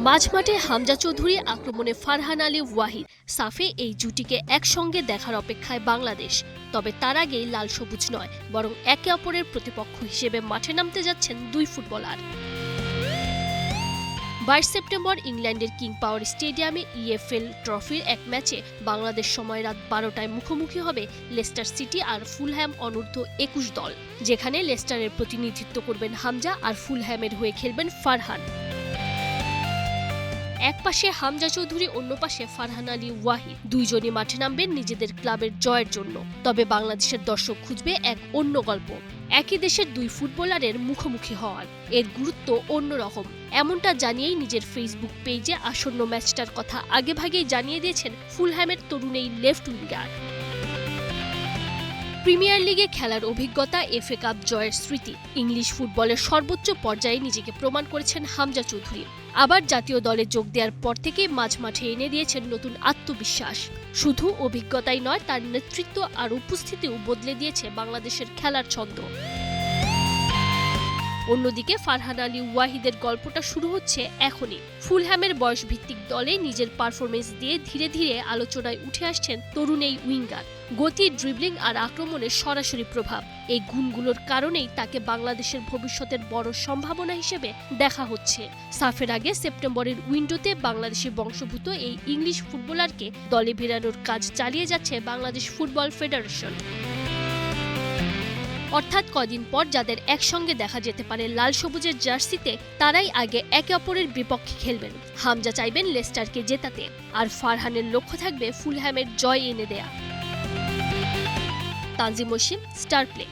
মাঝমাঠে হামজা চৌধুরী, আক্রমণে ফারহান আলী ওয়াহিদ, সাফে এই জুটিকে একসঙ্গে দেখার অপেক্ষায় বাংলাদেশ। তবে তার আগেই লাল সবুজ নয়, বরং একে অপরের প্রতিপক্ষ হিসেবে মাঠে নামতে যাচ্ছেন দুই ফুটবলার। 22 সেপ্টেম্বর ইংল্যান্ডের কিং পাওয়ার স্টেডিয়ামে EFL ট্রফির এক ম্যাচে বাংলাদেশ সময় রাত 12টায় মুখোমুখি হবে লেস্টার সিটি আর ফুলহ্যাম অনূর্ধ্ব 21 দল, যেখানে লেস্টারের প্রতিনিধিত্ব করবেন হামজা আর ফুলহ্যামের হয়ে খেলবেন ফারহান। এক পাশে হামজা চৌধুরী, অন্য পাশে ফারহান আলী ওয়াহিদ, দুইজনই মাঠে নামবেন নিজেদের ক্লাবের জয়ের জন্য। তবে বাংলাদেশের দর্শক খুঁজবে এক অন্য গল্প, একই দেশের দুই ফুটবলারের মুখোমুখি হওয়ার। এর গুরুত্ব অন্যরকম, এমনটা জানিয়েই নিজের ফেসবুক পেজে আসন্ন ম্যাচটার কথা আগেভাগেই জানিয়ে দিয়েছেন ফুলহ্যামের তরুণ এই লেফট উইঙ্গার। প্রিমিয়ার লিগে খেলার অভিজ্ঞতা, FA কাপ জয়ের স্মৃতি, ইংলিশ ফুটবলের সর্বোচ্চ পর্যায়ে নিজেকে প্রমাণ করেছেন হামজা চৌধুরী। আবার জাতীয় দলে যোগ দেওয়ার পর থেকে মাঝে এনে দিয়েছেন নতুন আত্মবিশ্বাস। শুধু অভিজ্ঞতাই নয়, তার নেতৃত্ব আর উপস্থিতিও বদলে দিয়েছে বাংলাদেশের খেলার ছন্দ। অন্যদিকে ফারহান আলী ওয়াহিদের গল্পটা শুরু হচ্ছে এখনই। ফুলহ্যামের বয়সভিত্তিক দলে নিজের পারফরমেন্স দিয়ে ধীরে ধীরে আলোচনায় উঠে আসছেন তরুণ এই উইঙ্গার। গতি, ড্রিবলিং আর আক্রমণের সরাসরি প্রভাব, এই গুণগুলোর কারণেই তাকে বাংলাদেশের ভবিষ্যতের বড় সম্ভাবনা হিসেবে দেখা হচ্ছে। সাফের আগে সেপ্টেম্বরের উইন্ডোতে বাংলাদেশি বংশোদ্ভূত এই ইংলিশ ফুটবলারকে দলে ফেরানোর কাজ চালিয়ে যাচ্ছে বাংলাদেশ ফুটবল ফেডারেশন। অর্থাৎ কদিন পর যাদের একসঙ্গে দেখা যেতে পারে লাল সবুজের জার্সিতে, তারাই আগে একে অপরের বিপক্ষে খেলবেন। হামজা চাইবেন লেস্টারকে জেতাতে, আর ফারহানের লক্ষ্য থাকবে ফুলহ্যামের জয় এনে দেয়া। তানজিম ওসিম, স্টার প্লে।